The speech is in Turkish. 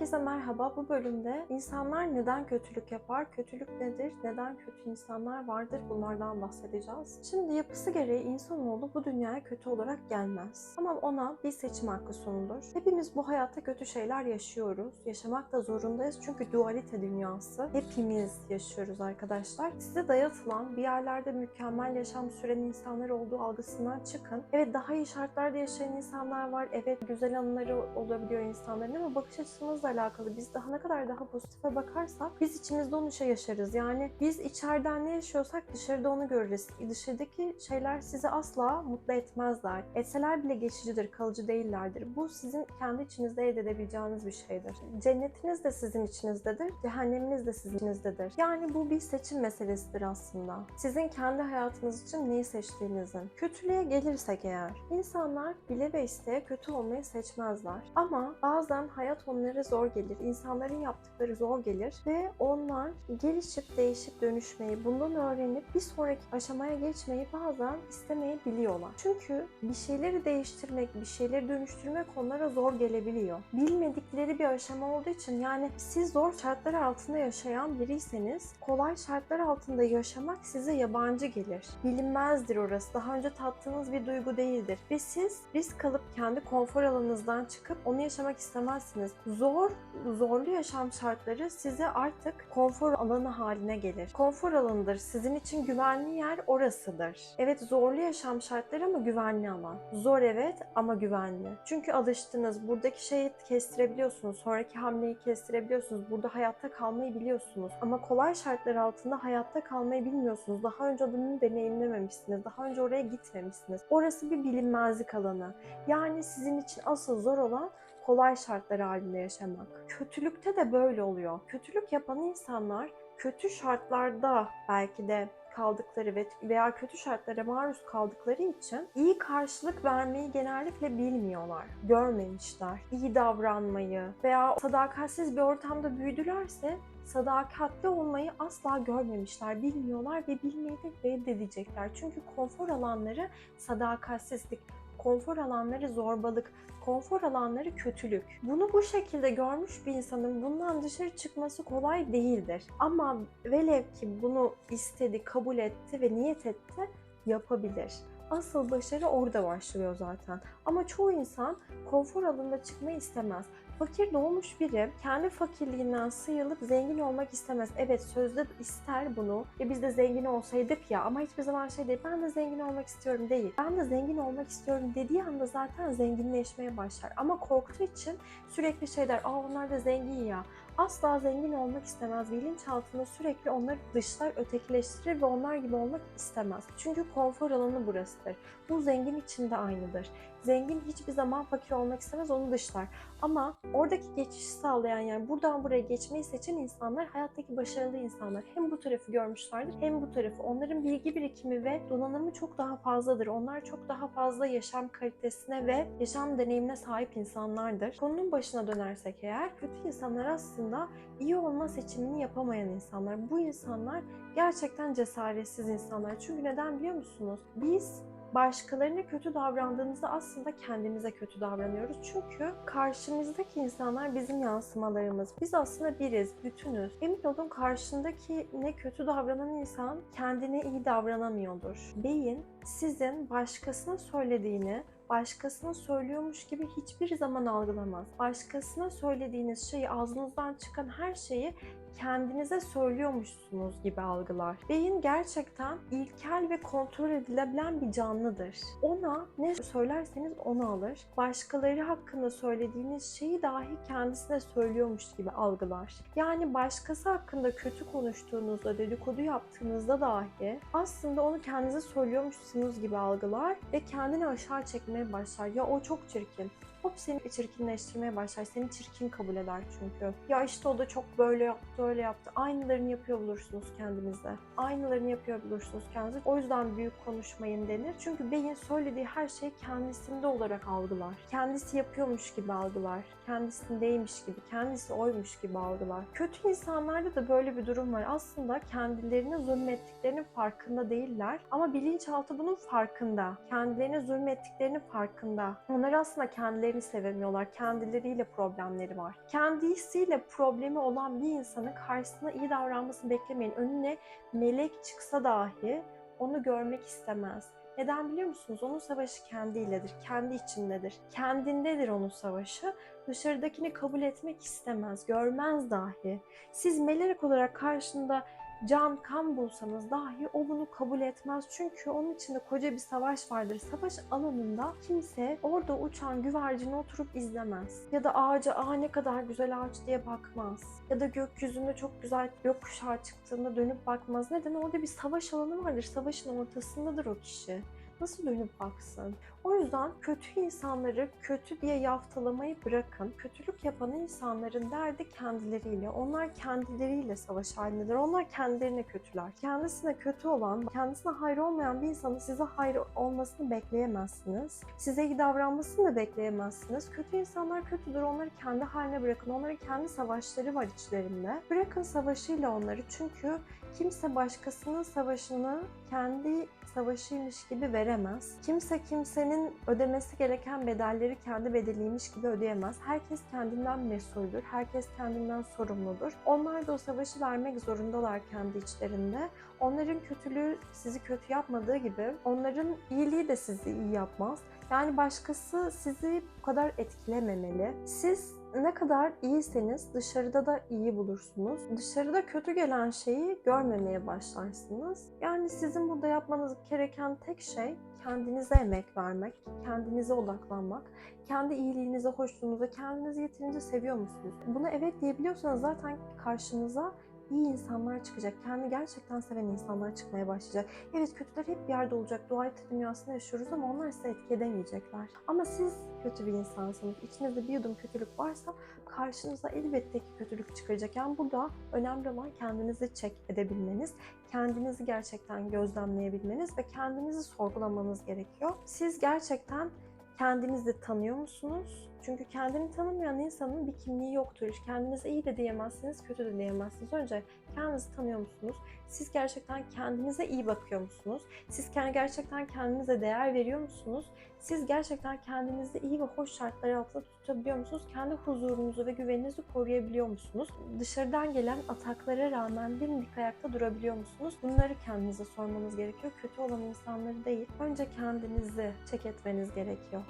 Herkese merhaba. Bu bölümde insanlar neden kötülük yapar, kötülük nedir, neden kötü insanlar vardır bunlardan bahsedeceğiz. Şimdi yapısı gereği insanoğlu bu dünyaya kötü olarak gelmez. Ama ona bir seçim hakkı sunulur. Hepimiz bu hayatta kötü şeyler yaşıyoruz. Yaşamak da zorundayız çünkü dualite dünyası. Hepimiz yaşıyoruz arkadaşlar. Size dayatılan bir yerlerde mükemmel yaşam süren insanlar olduğu algısından çıkın. Evet, daha iyi şartlarda yaşayan insanlar var. Evet, güzel anıları olabiliyor insanların ama bakış açımızla alakalı. Biz daha ne kadar daha pozitife bakarsak biz içimizde onu yaşarız. Yani biz içeriden ne yaşıyorsak dışarıda onu görürüz. Dışarıdaki şeyler sizi asla mutlu etmezler. Etseler bile geçicidir, kalıcı değillerdir. Bu sizin kendi içinizde elde edebileceğiniz bir şeydir. Cennetiniz de sizin içinizdedir, cehenneminiz de sizin içinizdedir. Yani bu bir seçim meselesidir aslında. Sizin kendi hayatınız için neyi seçtiğinizin. Kötülüğe gelirsek eğer, insanlar bile ve isteye kötü olmayı seçmezler. Ama bazen hayat onlara zor gelir, insanların yaptıkları zor gelir ve onlar gelişip değişip dönüşmeyi, bundan öğrenip bir sonraki aşamaya geçmeyi bazen istemeyebiliyorlar. Çünkü bir şeyleri değiştirmek, bir şeyleri dönüştürmek onlara zor gelebiliyor. Bilmedikleri bir aşama olduğu için, yani siz zor şartlar altında yaşayan biriyseniz kolay şartlar altında yaşamak size yabancı gelir. Bilinmezdir orası. Daha önce tattığınız bir duygu değildir. Ve siz risk alıp kendi konfor alanınızdan çıkıp onu yaşamak istemezsiniz. Zorlu yaşam şartları size artık konfor alanı haline gelir. Konfor alanıdır. Sizin için güvenli yer orasıdır. Evet, zorlu yaşam şartları ama güvenli alan. Zor evet ama güvenli. Çünkü alıştınız. Buradaki şeyi kestirebiliyorsunuz. Sonraki hamleyi kestirebiliyorsunuz. Burada hayatta kalmayı biliyorsunuz. Ama kolay şartlar altında hayatta kalmayı bilmiyorsunuz. Daha önce bunu deneyimlememişsiniz. Daha önce oraya gitmemişsiniz. Orası bir bilinmezlik alanı. Yani sizin için asıl zor olan kolay şartlar halinde yaşamak. Kötülükte de böyle oluyor. Kötülük yapan insanlar kötü şartlarda belki de kaldıkları veya kötü şartlara maruz kaldıkları için iyi karşılık vermeyi genellikle bilmiyorlar, görmemişler. İyi davranmayı veya sadakatsiz bir ortamda büyüdülerse sadakatli olmayı asla görmemişler, bilmiyorlar ve bilmeyi de reddedecekler. Çünkü konfor alanları sadakatsizlik, konfor alanları zorbalık, konfor alanları kötülük. Bunu bu şekilde görmüş bir insanın bundan dışarı çıkması kolay değildir. Ama velev ki bunu istedi, kabul etti ve niyet etti, yapabilir. Asıl başarı orada başlıyor zaten. Ama çoğu insan konfor alanında çıkmayı istemez. Fakir doğmuş biri kendi fakirliğinden sıyrılıp zengin olmak istemez. Evet, sözde ister bunu. Biz de zengin olsaydık ya, ama hiçbir zaman şey değil. Ben de zengin olmak istiyorum değil. Ben de zengin olmak istiyorum dediği anda zaten zenginleşmeye başlar. Ama korktuğu için sürekli şey der. Onlar da zengin ya. Asla zengin olmak istemez. Bilinçaltında sürekli onları dışlar, ötekileştirir ve onlar gibi olmak istemez. Çünkü konfor alanı burasıdır. Bu zengin için de aynıdır. Zengin hiçbir zaman fakir olmak istemez, onu dışlar. Ama oradaki geçişi sağlayan, yani buradan buraya geçmeyi seçen insanlar hayattaki başarılı insanlar. Hem bu tarafı görmüşlerdir hem bu tarafı. Onların bilgi birikimi ve donanımı çok daha fazladır. Onlar çok daha fazla yaşam kalitesine ve yaşam deneyimine sahip insanlardır. Konunun başına dönersek eğer, kötü insanlar aslında iyi olma seçimini yapamayan insanlar. Bu insanlar gerçekten cesaretsiz insanlar. Çünkü neden biliyor musunuz? Biz başkalarına kötü davrandığımızda aslında kendimize kötü davranıyoruz. Çünkü karşımızdaki insanlar bizim yansımalarımız. Biz aslında biriz, bütünüz. Emin olun, karşındaki ne kötü davranan insan kendine iyi davranamıyordur. Beyin sizin başkasına söylediğini başkasına söylüyormuş gibi hiçbir zaman algılamaz. Başkasına söylediğiniz şeyi, ağzınızdan çıkan her şeyi kendinize söylüyormuşsunuz gibi algılar. Beyin gerçekten ilkel ve kontrol edilebilen bir canlıdır. Ona ne söylerseniz onu alır. Başkaları hakkında söylediğiniz şeyi dahi kendisine söylüyormuş gibi algılar. Yani başkası hakkında kötü konuştuğunuzda, dedikodu yaptığınızda dahi aslında onu kendinize söylüyormuşsunuz gibi algılar ve kendini aşağı çekmeye başlar. Ya o çok çirkin. Hop, seni çirkinleştirmeye başlar. Seni çirkin kabul eder çünkü. Ya işte o da çok böyle yaptı, öyle yaptı. Aynılarını yapıyor bulursunuz kendinize. Aynılarını yapıyor bulursunuz kendinize. O yüzden büyük konuşmayın denir. Çünkü beyin söylediği her şeyi kendisinde olarak algılar. Kendisi yapıyormuş gibi algılar. Kendisindeymiş gibi, kendisi oymuş gibi algılar. Kötü insanlarda da böyle bir durum var. Aslında kendilerine zulmettiklerinin farkında değiller. Ama bilinçaltı bunun farkında. Kendilerine zulmettiklerinin farkında. Onlar aslında kendilerini kendilerini sevemiyorlar. Kendileriyle problemleri var. Kendisiyle problemi olan bir insanın karşısına iyi davranmasını beklemeyin. Önüne melek çıksa dahi onu görmek istemez. Neden biliyor musunuz? Onun savaşı kendiyledir, kendi içindedir. Kendindedir onun savaşı. Dışarıdakini kabul etmek istemez, görmez dahi. Siz melek olarak karşında can kan bulsanız dahi o bunu kabul etmez. Çünkü onun içinde koca bir savaş vardır. Savaş alanında kimse orada uçan güvercini oturup izlemez. Ya da ağaca ne kadar güzel ağaç diye bakmaz. Ya da gökyüzünde çok güzel gökkuşağı çıktığında dönüp bakmaz. Neden? Orada bir savaş alanı vardır. Savaşın ortasındadır o kişi. Nasıl dönüp baksın? O yüzden kötü insanları kötü diye yaftalamayı bırakın. Kötülük yapan insanların derdi kendileriyle. Onlar kendileriyle savaş halindedir. Onlar kendilerine kötüler. Kendisine kötü olan, kendisine hayır olmayan bir insanın size hayır olmasını bekleyemezsiniz. Size iyi davranmasını da bekleyemezsiniz. Kötü insanlar kötüdür. Onları kendi haline bırakın. Onların kendi savaşları var içlerinde. Bırakın savaşıyla onları. Çünkü kimse başkasının savaşını kendi savaşıymış gibi veremez. Kimse kimsenin ödemesi gereken bedelleri kendi bedeliymiş gibi ödeyemez. Herkes kendinden mesuldür. Herkes kendinden sorumludur. Onlar da o savaşı vermek zorundalar kendi içlerinde. Onların kötülüğü sizi kötü yapmadığı gibi onların iyiliği de sizi iyi yapmaz. Yani başkası sizi bu kadar etkilememeli. Siz ne kadar iyiyseniz dışarıda da iyi bulursunuz. Dışarıda kötü gelen şeyi görmemeye başlarsınız. Yani sizin burada yapmanız gereken tek şey kendinize emek vermek, kendinize odaklanmak, kendi iyiliğinize, hoşluğunuza, kendinizi yeterince seviyor musunuz? Buna evet diyebiliyorsanız zaten karşınıza iyi insanlar çıkacak. Kendi gerçekten seven insanlar çıkmaya başlayacak. Evet, kötüler hep bir yerde olacak. Dualite dünyasında yaşıyoruz ama onlar size etki edemeyecekler. Ama siz kötü bir insansınız. İçinizde bir yudum kötülük varsa karşınıza elbette ki kötülük çıkacak. Yani burada önemli olan kendinizi check edebilmeniz, kendinizi gerçekten gözlemleyebilmeniz ve kendinizi sorgulamanız gerekiyor. Siz gerçekten kendinizi tanıyor musunuz? Çünkü kendini tanımayan insanın bir kimliği yoktur. Kendinize iyi de diyemezsiniz, kötü de diyemezsiniz. Önce kendinizi tanıyor musunuz? Siz gerçekten kendinize iyi bakıyor musunuz? Siz gerçekten kendinize değer veriyor musunuz? Siz gerçekten kendinizi iyi ve hoş şartlar altında tutabiliyor musunuz? Kendi huzurunuzu ve güveninizi koruyabiliyor musunuz? Dışarıdan gelen ataklara rağmen dimdik ayakta durabiliyor musunuz? Bunları kendinize sormanız gerekiyor. Kötü olan insanları değil, önce kendinizi check etmeniz gerekiyor.